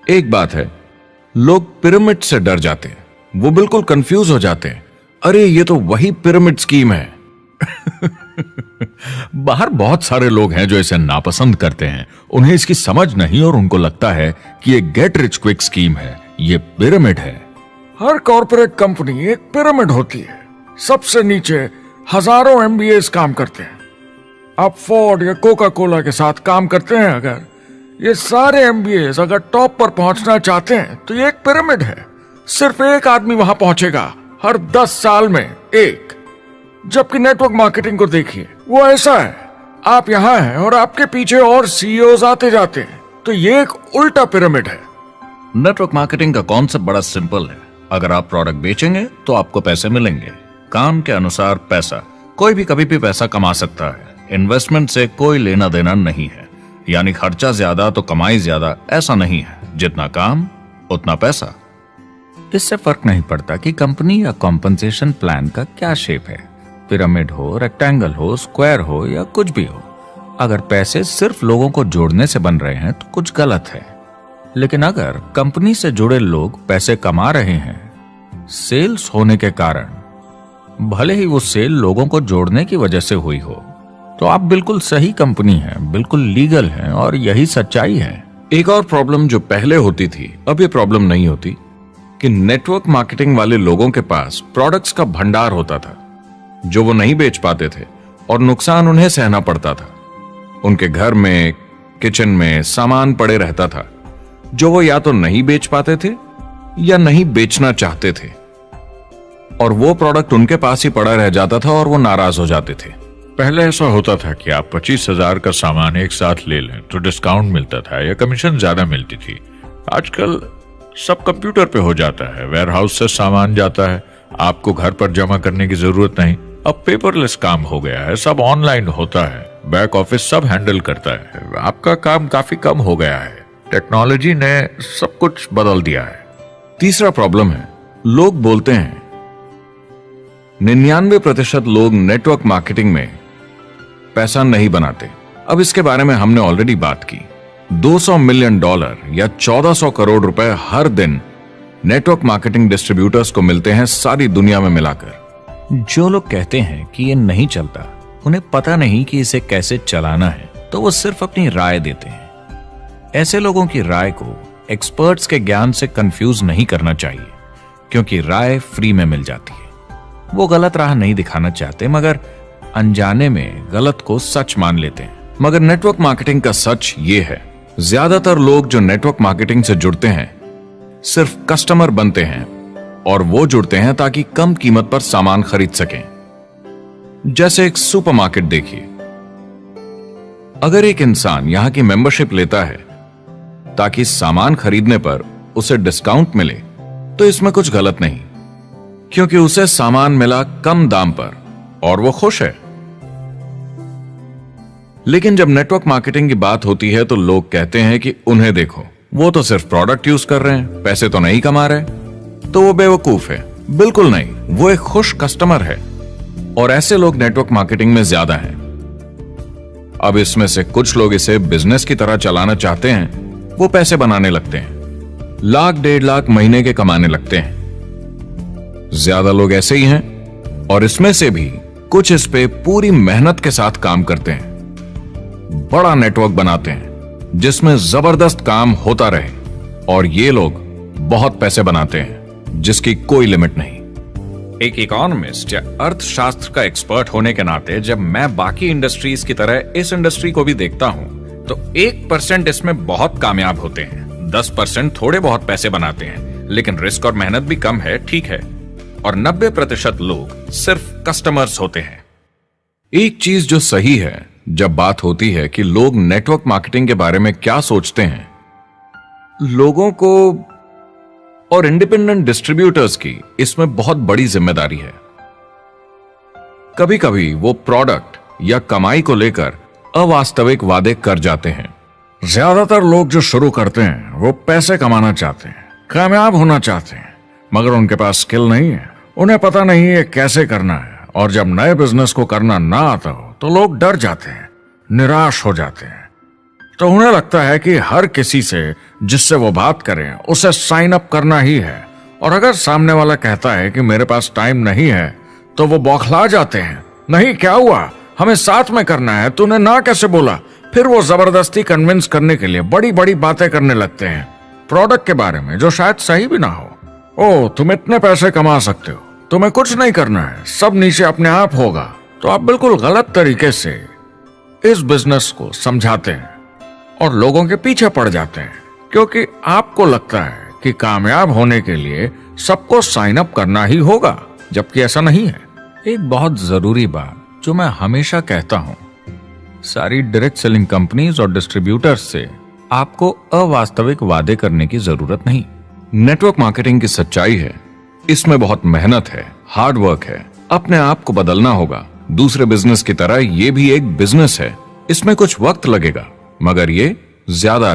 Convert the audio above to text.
एक बात है, लोग पिरामिड से डर जाते हैं, वो बिल्कुल कंफ्यूज हो जाते हैं। अरे ये तो वही पिरामिड स्कीम है। बाहर बहुत सारे लोग हैं जो इसे नापसंद करते हैं, उन्हें इसकी समझ नहीं और उनको लगता है कि ये गेट रिच क्विक स्कीम है, ये पिरामिड है। हर कॉर्पोरेट कंपनी एक पिरामिड होती है। सबसे नीचे हजारों एमबीएस काम करते हैं। आप फोर्ड या कोका कोला के साथ काम करते हैं, अगर ये सारे एमबीएस अगर टॉप पर पहुंचना चाहते हैं तो ये एक पिरामिड है। सिर्फ एक आदमी वहां पहुंचेगा हर 10 साल में, एक। जबकि नेटवर्क मार्केटिंग को देखिए, वो ऐसा है, आप यहां हैं और आपके पीछे और सीईओज आते जाते हैं, तो ये एक उल्टा पिरामिड है। नेटवर्क मार्केटिंग का कॉन्सेप्ट बड़ा सिंपल है। अगर आप प्रोडक्ट बेचेंगे तो आपको पैसे मिलेंगे, काम के अनुसार पैसा। कोई भी कभी भी पैसा कमा सकता है, इन्वेस्टमेंट से कोई लेना देना नहीं है। यानी खर्चा ज्यादा तो कमाई ज्यादा, ऐसा नहीं है। जितना काम उतना पैसा। इससे फर्क नहीं पड़ता कि कंपनी या कॉम्पनसेशन प्लान का क्या शेप है, पिरामिड हो, रेक्टेंगल हो, स्क्वायर हो या कुछ भी हो। अगर पैसे सिर्फ लोगों को जोड़ने से बन रहे हैं तो कुछ गलत है। लेकिन अगर कंपनी से जुड़े लोग पैसे कमा रहे हैं सेल्स होने के कारण, भले ही वो सेल लोगों को जोड़ने की वजह से हुई हो, तो आप बिल्कुल सही कंपनी हैं, बिल्कुल लीगल हैं और यही सच्चाई है। एक और प्रॉब्लम जो पहले होती थी, अब ये प्रॉब्लम नहीं होती कि नेटवर्क मार्केटिंग वाले लोगों के पास प्रोडक्ट्स का भंडार होता था जो वो नहीं बेच पाते थे और नुकसान उन्हें सहना पड़ता था। उनके घर में, किचन में सामान पड़े रहता था जो वो या तो नहीं बेच पाते थे या नहीं बेचना चाहते थे, और वो प्रोडक्ट उनके पास ही पड़ा रह जाता था और वो नाराज हो जाते थे। पहले ऐसा होता था कि आप 25,000 का सामान एक साथ ले लें तो डिस्काउंट मिलता था या कमीशन ज्यादा मिलती थी। आजकल सब कंप्यूटर पे हो जाता है, वेयरहाउस से सामान जाता है, आपको घर पर जमा करने की जरूरत नहीं। अब पेपरलेस काम हो गया है, सब ऑनलाइन होता है, बैक ऑफिस सब हैंडल करता है, आपका काम काफी कम हो गया है। टेक्नोलॉजी ने सब कुछ बदल दिया है। तीसरा प्रॉब्लम है, लोग बोलते हैं 99% लोग नेटवर्क मार्केटिंग में पैसा नहीं बनाते। अब इसके बारे में हमने ऑलरेडी बात की। $200 मिलियन या 1400 करोड़ रुपए हर दिन नेटवर्क मार्केटिंग डिस्ट्रीब्यूटर्स को मिलते हैं सारी दुनिया में मिलाकर। जो लोग कहते हैं कि ये नहीं चलता, उन्हें पता नहीं कि इसे कैसे चलाना है, तो वो सिर्फ अपनी राय देते हैं। ऐसे लोगों की राय को एक्सपर्ट्स के ज्ञान से कंफ्यूज नहीं करना चाहिए, क्योंकि राय फ्री में मिल जाती है। वो गलत राह नहीं दिखाना चाहते, मगर अनजाने में गलत को सच मान लेते हैं। मगर नेटवर्क मार्केटिंग का सच ये है, ज्यादातर लोग जो नेटवर्क मार्केटिंग से जुड़ते हैं सिर्फ कस्टमर बनते हैं, और वो जुड़ते हैं ताकि कम कीमत पर सामान खरीद सकें। जैसे एक सुपरमार्केट देखिए, अगर एक इंसान यहां की मेंबरशिप लेता है ताकि सामान खरीदने पर उसे डिस्काउंट मिले, तो इसमें कुछ गलत नहीं, क्योंकि उसे सामान मिला कम दाम पर और वो खुश है। लेकिन जब नेटवर्क मार्केटिंग की बात होती है तो लोग कहते हैं कि उन्हें देखो, वो तो सिर्फ प्रोडक्ट यूज कर रहे हैं, पैसे तो नहीं कमा रहे, तो वो बेवकूफ है। बिल्कुल नहीं, वो एक खुश कस्टमर है, और ऐसे लोग नेटवर्क मार्केटिंग में ज्यादा हैं। अब इसमें से कुछ लोग इसे बिजनेस की तरह चलाना चाहते हैं, वो पैसे बनाने लगते हैं, लाख 1.5 लाख महीने के कमाने लगते हैं। ज्यादा लोग ऐसे ही हैं, और इसमें से भी कुछ इस पे पूरी मेहनत के साथ काम करते हैं, बड़ा नेटवर्क बनाते हैं जिसमें जबरदस्त काम होता रहे, और ये लोग बहुत पैसे बनाते हैं जिसकी कोई लिमिट नहीं। एक इकोनॉमिस्ट या अर्थशास्त्र का एक्सपर्ट होने के नाते जब मैं बाकी इंडस्ट्रीज की तरह इस इंडस्ट्री को भी देखता हूं, तो 1% इसमें बहुत कामयाब होते हैं, 10% थोड़े बहुत पैसे बनाते हैं, लेकिन रिस्क और मेहनत भी कम है, ठीक है, और 90% लोग सिर्फ कस्टमर्स होते हैं। एक चीज जो सही है जब बात होती है कि लोग नेटवर्क मार्केटिंग के बारे में क्या सोचते हैं, लोगों को और इंडिपेंडेंट डिस्ट्रीब्यूटर्स की इसमें बहुत बड़ी जिम्मेदारी है। कभी कभी वो प्रोडक्ट या कमाई को लेकर अवास्तविक वादे कर जाते हैं। ज्यादातर लोग जो शुरू करते हैं वो पैसे कमाना चाहते हैं, कामयाब होना चाहते हैं, मगर उनके पास स्किल नहीं है, उन्हें पता नहीं है कैसे करना है, और जब नए बिजनेस को करना ना आता हो तो लोग डर जाते हैं, निराश हो जाते हैं, तो उन्हें लगता है कि हर किसी से जिससे वो बात करें उसे साइन अप करना ही है, और अगर सामने वाला कहता है कि मेरे पास टाइम नहीं है तो वो बौखला जाते हैं। नहीं, क्या हुआ, हमें साथ में करना है, तूने ना कैसे बोला? फिर वो जबरदस्ती कन्विंस करने के लिए बड़ी बड़ी बातें करने लगते हैं प्रोडक्ट के बारे में, जो शायद सही भी ना हो। ओ, तुम इतने पैसे कमा सकते हो, तुम्हें कुछ नहीं करना है, सब नीचे अपने आप होगा। तो आप बिल्कुल गलत तरीके से इस बिजनेस को समझाते हैं और लोगों के पीछे पड़ जाते हैं, क्योंकि आपको लगता है कि कामयाब होने के लिए सबको साइन अप करना ही होगा, जबकि ऐसा नहीं है। एक बहुत जरूरी बात जो मैं हमेशा कहता हूं, सारी डायरेक्ट सेलिंग कंपनीज और डिस्ट्रीब्यूटर्स से आपको अवास्तविक वादे करने की जरूरत नहीं। नेटवर्क मार्केटिंग की सच्चाई है, इसमें बहुत मेहनत है, हार्ड वर्क है, अपने आप को बदलना होगा। दूसरे बिजनेस की तरह ये भी एक बिजनेस है, इसमें कुछ वक्त लगेगा, मगर ये ज्यादा